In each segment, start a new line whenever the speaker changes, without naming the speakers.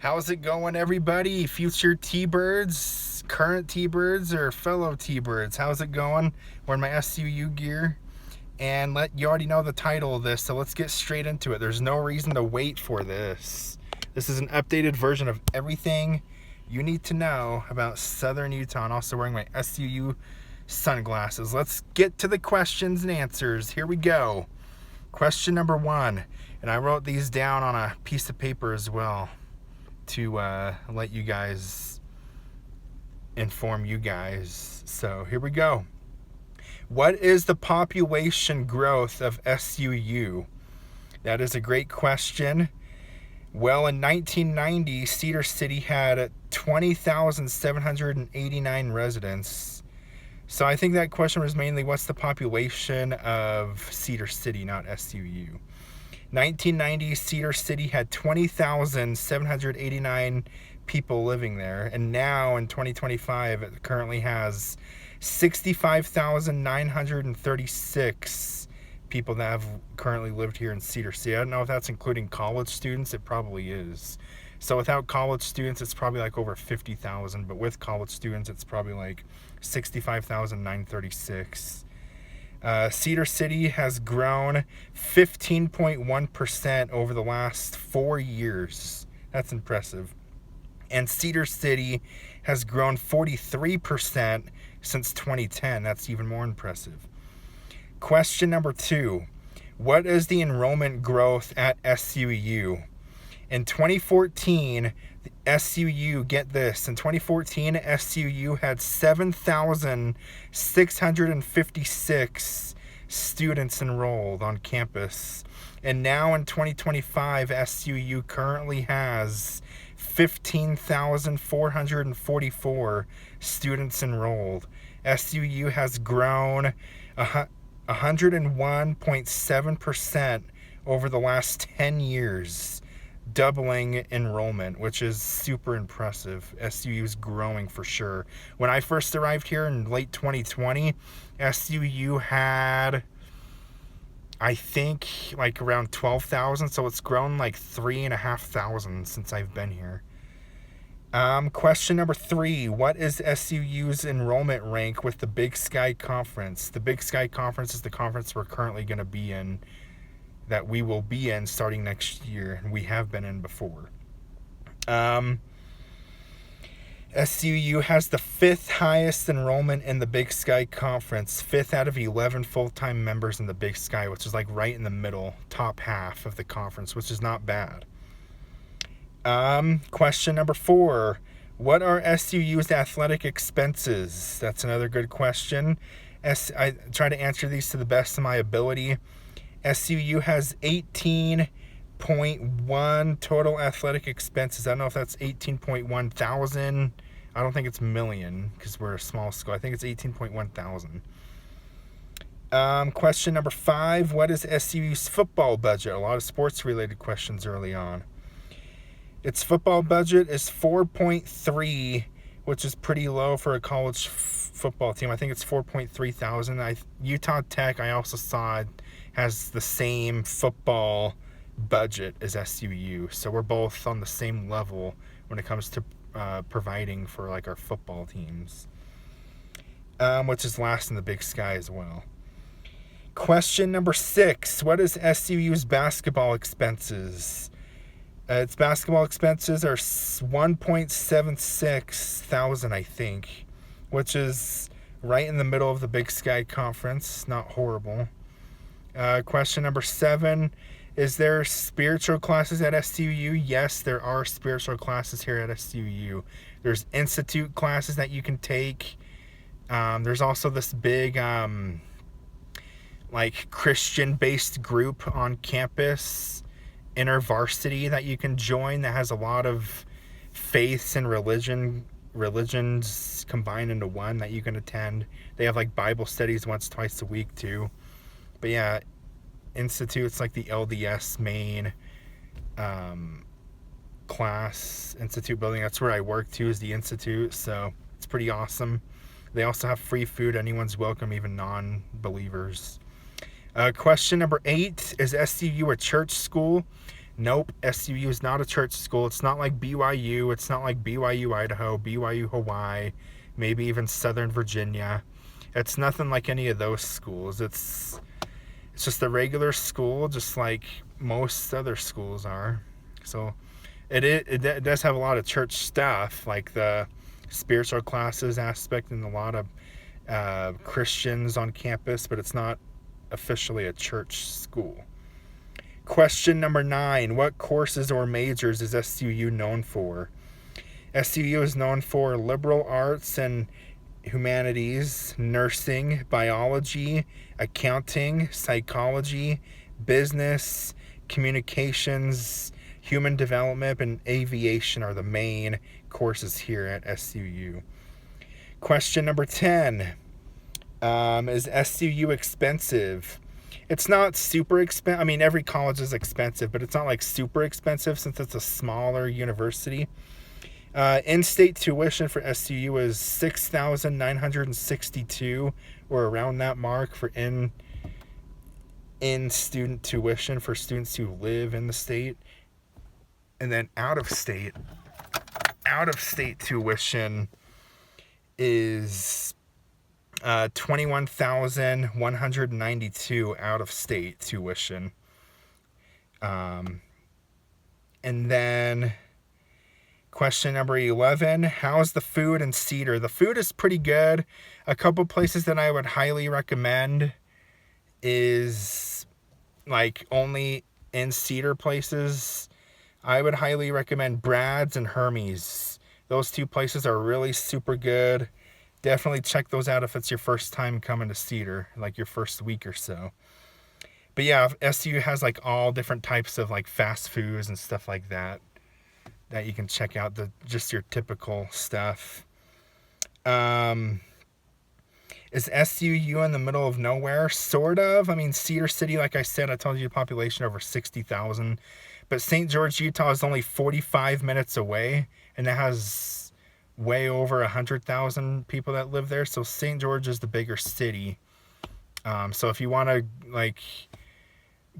How's it going, everybody? Future T-Birds, current T-Birds, or fellow T-Birds? How's it going? Wearing my SUU gear. And you already know the title of this, so let's get straight into it. There's no reason to wait for this. This is an updated version of everything you need to know about Southern Utah. And also wearing my SUU sunglasses. Let's get to the questions and answers. Here we go. Question number 1. And I wrote these down on a piece of paper as well, to let you guys inform you guys. So here we go. What is the population growth of SUU? That is a great question. Well, in 1990, Cedar City had 20,789 residents. So I think that question was mainly what's the population of Cedar City, not SUU. 1990, Cedar City had 20,789 people living there, and now in 2025 it currently has 65,936 people that have currently lived here in Cedar City. I don't know if that's including college students. It probably is. So without college students, it's probably like over 50,000, but with college students, it's probably like 65,936. Cedar City has grown 15.1% over the last 4 years. That's impressive. And Cedar City has grown 43% since 2010. That's even more impressive. Question number 2. What is the enrollment growth at SUU? In 2014, SUU, get this, in 2014, SUU had 7,656 students enrolled on campus. And now in 2025, SUU currently has 15,444 students enrolled. SUU has grown 101.7% over the last 10 years. Doubling enrollment, which is super impressive. SUU is growing for sure. When I first arrived here in late 2020, SUU had, I think, like around 12,000, so it's grown like 3,500 since I've been here. Question number 3. What is SUU's enrollment rank with the Big Sky Conference? The Big Sky Conference is the conference we're currently going to be in, that we will be in starting next year, and we have been in before. SUU has the 5th highest enrollment in the Big Sky Conference, 5th out of 11 full-time members in the Big Sky, which is like right in the middle, top half of the conference, which is not bad. Question number 4. What are SUU's athletic expenses? That's another good question. I try to answer these to the best of my ability. SUU has 18.1 total athletic expenses. I don't know if that's 18.1 thousand. I don't think it's million because we're a small school. I think it's 18.1 thousand. Question number 5. What is SUU's football budget? A lot of sports related questions early on. Its football budget is 4.3, which is pretty low for a college football team. I think it's 4.3 thousand. Utah Tech, I also saw, has the same football budget as SUU. So we're both on the same level when it comes to providing for like our football teams, which is last in the Big Sky as well. Question number 6. What is SUU's basketball expenses? Its basketball expenses are 1.76 thousand, I think, which is right in the middle of the Big Sky Conference. Not horrible. Question number 7. Is there spiritual classes at SUU? Yes, there are spiritual classes here at SUU. There's institute classes that you can take. There's also this big like Christian-based group on campus, InterVarsity, that you can join, that has a lot of faiths and religions combined into one that you can attend. They have like Bible studies twice a week too. But yeah, institutes like the LDS main class institute building, that's where I work too, is the institute. So it's pretty awesome. They also have free food. Anyone's welcome, even non-believers. Question number 8. Is SUU a church school? Nope, SUU is not a church school. It's not like BYU. It's not like BYU Idaho, BYU Hawaii, maybe even Southern Virginia. It's nothing like any of those schools. It's just a regular school, just like most other schools are. So it does have a lot of church stuff, like the spiritual classes aspect and a lot of Christians on campus, but it's not officially a church school. Question number 9. What courses or majors is SUU known for? SUU is known for liberal arts and humanities, nursing, biology, accounting, psychology, business, communications, human development, and aviation are the main courses here at SUU. Question number 10. Is SUU expensive? It's not super expensive. I mean, every college is expensive, but it's not like super expensive since it's a smaller university. In-state tuition for SUU is $6,962, or around that mark for in-student tuition for students who live in the state. And then out-of-state tuition is $21,192 out-of-state tuition. And then question number 11, how's the food in Cedar? The food is pretty good. A couple places that I would highly recommend is like only in Cedar places. I would highly recommend Brad's and Hermes. Those two places are really super good. Definitely check those out if it's your first time coming to Cedar, like your first week or so. But yeah, SU has like all different types of like fast foods and stuff like that you can check out, just your typical stuff. Is SUU in the middle of nowhere? Sort of. I mean, Cedar City, like I said, I told you, population over 60,000. But St. George, Utah is only 45 minutes away, and it has way over 100,000 people that live there. So St. George is the bigger city. So if you want to like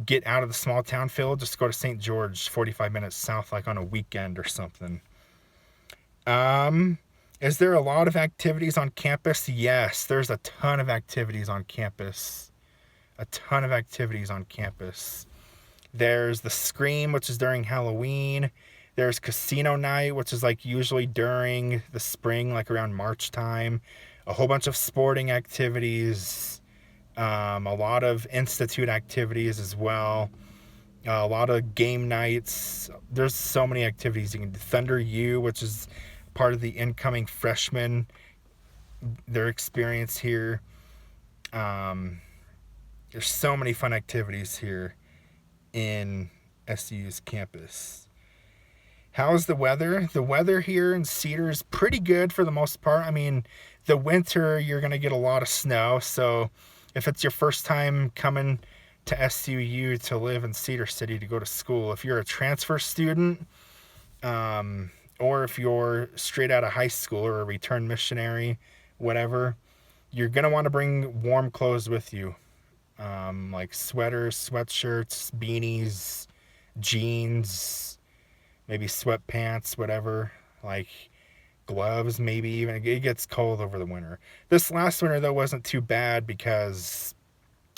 get out of the small town feel, just go to St. George, 45 minutes south, like on a weekend or something. Is there a lot of activities on campus? Yes, there's a ton of activities on campus. There's the Scream, which is during Halloween. There's Casino Night, which is like usually during the spring, like around March time. A whole bunch of sporting activities. A lot of institute activities as well. A lot of game nights. There's so many activities. You can do Thunder U, which is part of the incoming freshmen, their experience here. There's so many fun activities here in SUU's campus. How's the weather? The weather here in Cedar is pretty good for the most part. I mean, the winter, you're going to get a lot of snow, so if it's your first time coming to SUU to live in Cedar City to go to school, if you're a transfer student, or if you're straight out of high school or a return missionary, whatever, you're going to want to bring warm clothes with you. Like sweaters, sweatshirts, beanies, jeans, maybe sweatpants, whatever, like gloves, maybe even. It gets cold over the winter. This last winter, though, wasn't too bad because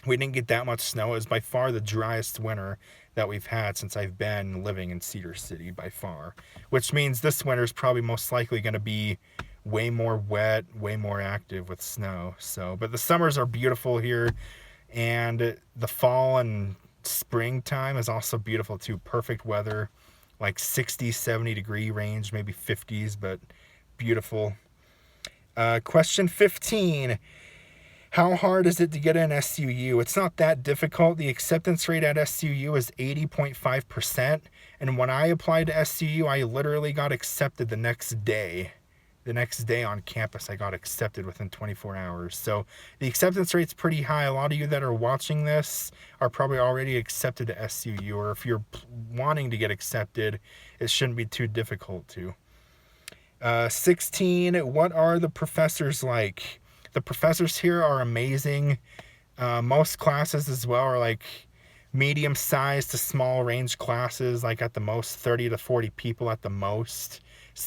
we didn't get that much snow. It was by far the driest winter that we've had since I've been living in Cedar City, by far, which means this winter is probably most likely going to be way more wet, way more active with snow. So, but the summers are beautiful here, and the fall and springtime is also beautiful too. Perfect weather, like 60, 70 degree range, maybe 50s, but beautiful. Question 15. How hard is it to get in SUU? It's not that difficult. The acceptance rate at SUU is 80.5%. And when I applied to SUU, I literally got accepted the next day. The next day on campus, I got accepted within 24 hours. So the acceptance rate's pretty high. A lot of you that are watching this are probably already accepted to SUU. Or if you're wanting to get accepted, it shouldn't be too difficult to. 16, what are the professors like? The professors here are amazing. Most classes as well are like medium-sized to small range classes, like at the most 30 to 40 people at the most.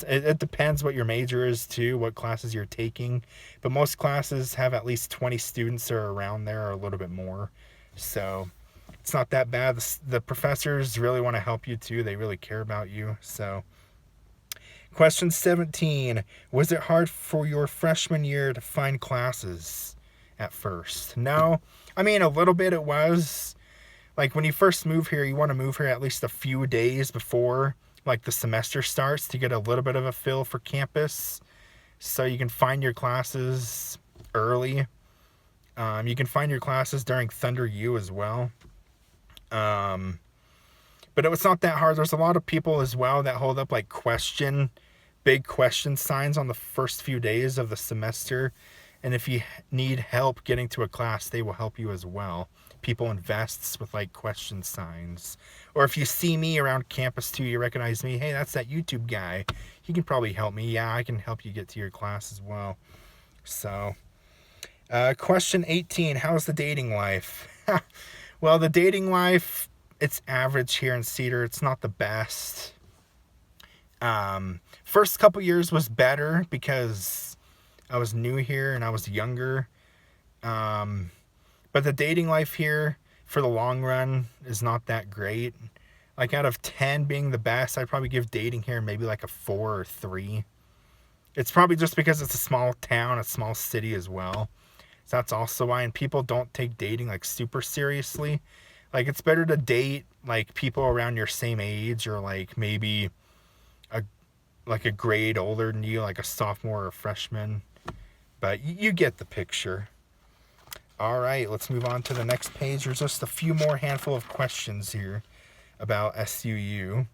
It depends what your major is too, what classes you're taking, but most classes have at least 20 students or around there, or a little bit more. So it's not that bad. The professors really want to help you too. They really care about you. So question 17, was it hard for your freshman year to find classes at first? No, I mean, a little bit it was. Like when you first move here, you want to move here at least a few days before like the semester starts to get a little bit of a feel for campus, so you can find your classes early. You can find your classes during Thunder U as well. But it was not that hard. There's a lot of people as well that hold up like big question signs on the first few days of the semester. And if you need help getting to a class, they will help you as well. People in vests with like question signs. Or if you see me around campus too, you recognize me. Hey, that's that YouTube guy. He can probably help me. Yeah, I can help you get to your class as well. So, question 18, how's the dating life? Well, the dating life, it's average here in Cedar. It's not the best. First couple years was better because I was new here and I was younger. But the dating life here for the long run is not that great. Like out of 10 being the best, I'd probably give dating here maybe like a 4 or 3. It's probably just because it's a small town, a small city as well. So that's also why. And people don't take dating like super seriously. Like it's better to date like people around your same age, or like maybe a grade older than you, like a sophomore or a freshman. But you get the picture. All right, let's move on to the next page. There's just a few more handful of questions here about SUU.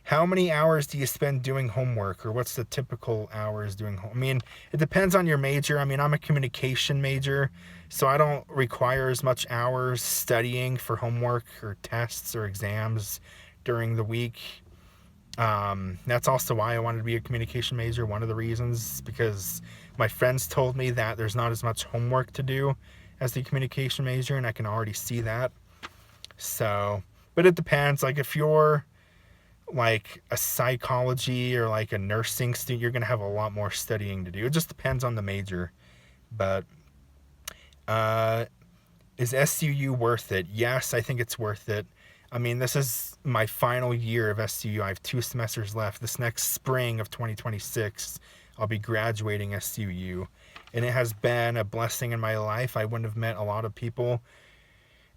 How many hours do you spend doing homework, or what's the typical hours doing I mean, it depends on your major. I mean, I'm a communication major, so I don't require as much hours studying for homework or tests or exams during the week. That's also why I wanted to be a communication major. One of the reasons, because my friends told me that there's not as much homework to do as the communication major, and I can already see that. So, but it depends. Like if you're like a psychology or like a nursing student, you're going to have a lot more studying to do. It just depends on the major. But is SUU worth it? Yes, I think it's worth it. I mean, this is my final year of SUU. I have 2 semesters left. This next spring of 2026, I'll be graduating SUU. And it has been a blessing in my life. I wouldn't have met a lot of people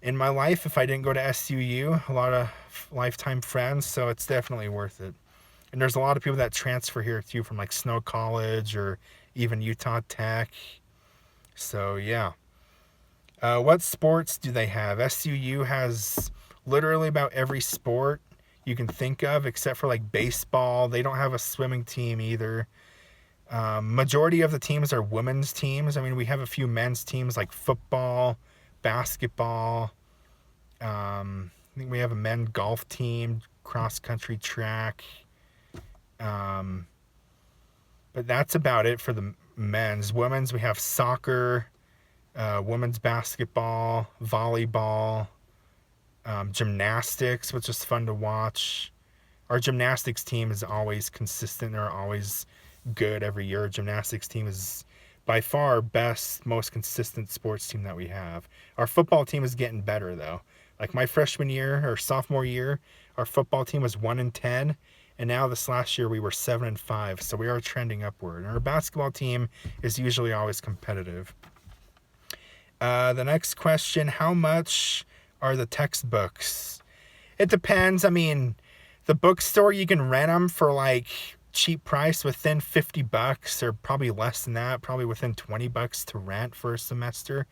in my life if I didn't go to SUU. A lot of lifetime friends, so it's definitely worth it. And there's a lot of people that transfer here too from like Snow College or even Utah Tech. So yeah. What sports do they have? SUU has literally about every sport you can think of, except for like baseball. They don't have a swimming team either. Majority of the teams are women's teams. I mean, we have a few men's teams like football, basketball. I think we have a men's golf team, cross country track. But that's about it for the men's. Women's, we have soccer, women's basketball, volleyball, gymnastics, which is fun to watch. Our gymnastics team is always consistent, or always good every year. Our gymnastics team is by far our best, most consistent sports team that we have. Our football team is getting better though. Like my freshman year or sophomore year, our football team was 1-10, and now this last year we were 7-5. So we are trending upward. And our basketball team is usually always competitive. The next question, how much are the textbooks? It depends. I mean, the bookstore, you can rent them for like cheap price within $50, or probably less than that, probably within $20 to rent for a semester.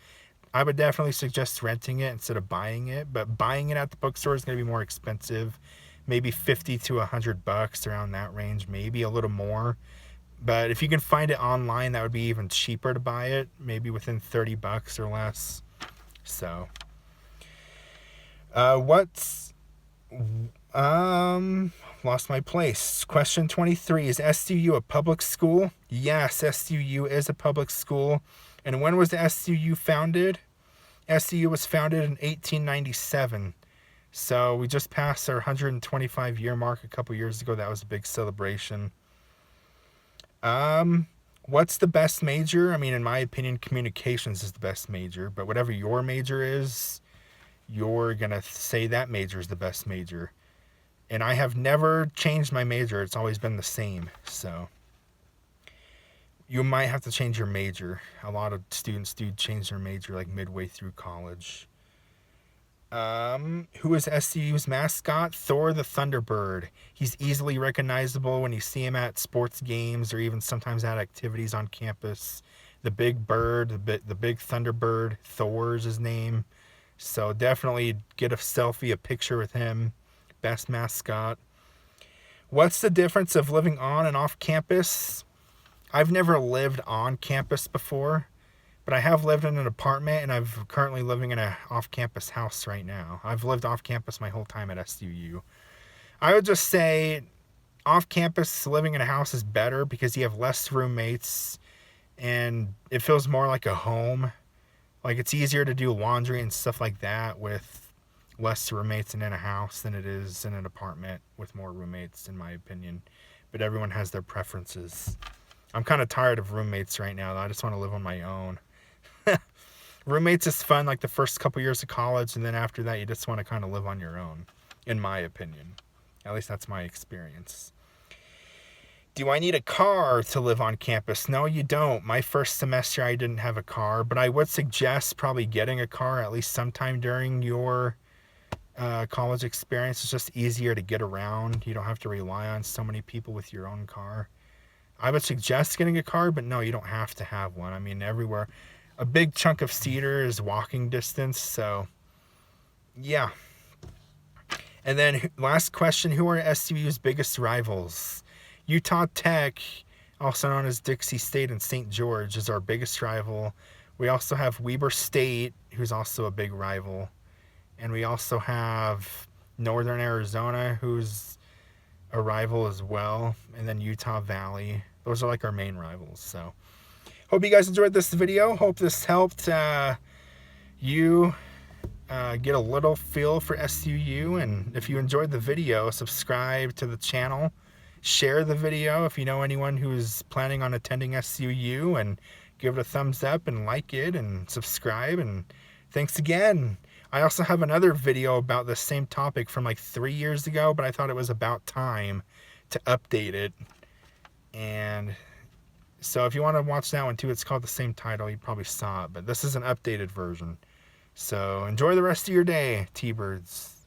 I would definitely suggest renting it instead of buying it, but buying it at the bookstore is going to be more expensive, maybe $50 to $100, around that range, maybe a little more. But if you can find it online, that would be even cheaper to buy it, maybe within $30 or less. So lost my place. Question 23, is SUU a public school? Yes, SUU is a public school. And when was the SUU founded? SUU was founded in 1897. So we just passed our 125 year mark a couple years ago. That was a big celebration. What's the best major? I mean, in my opinion, communications is the best major, but whatever your major is, you're going to say that major is the best major. And I have never changed my major. It's always been the same. So you might have to change your major. A lot of students do change their major like midway through college. Who is SCU's mascot? Thor the Thunderbird. He's easily recognizable when you see him at sports games or even sometimes at activities on campus. The big bird, the big Thunderbird, Thor's his name. So definitely get a selfie, a picture with him. Best mascot. What's the difference of living on and off campus? I've never lived on campus before, but I have lived in an apartment, and I'm currently living in an off-campus house right now. I've lived off-campus my whole time at SUU. I would just say off-campus living in a house is better because you have less roommates, and it feels more like a home. Like, it's easier to do laundry and stuff like that with less roommates and in a house than it is in an apartment with more roommates, in my opinion. But everyone has their preferences. I'm kind of tired of roommates right now, though. I just want to live on my own. Roommates is fun like the first couple years of college, and then after that you just want to kind of live on your own, in my opinion. At least that's my experience. Do I need a car to live on campus? No, you don't. My first semester I didn't have a car, but I would suggest probably getting a car at least sometime during your college experience. It's just easier to get around. You don't have to rely on so many people with your own car. I would suggest getting a car, but no, you don't have to have one. I mean, everywhere. A big chunk of Cedar is walking distance, so yeah. And then last question, who are SUU's biggest rivals? Utah Tech, also known as Dixie State and St. George, is our biggest rival. We also have Weber State, who's also a big rival. And we also have Northern Arizona, who's a rival as well. And then Utah Valley. Those are like our main rivals. So hope you guys enjoyed this video. Hope this helped you get a little feel for SUU. And if you enjoyed the video, subscribe to the channel. Share the video if you know anyone who's planning on attending SUU, and give it a thumbs up and like it and subscribe. And thanks again. I also have another video about the same topic from like 3 years ago, but I thought it was about time to update it. And so if you want to watch that one too, it's called the same title. You probably saw it, but this is an updated version. So enjoy the rest of your day, T-Birds.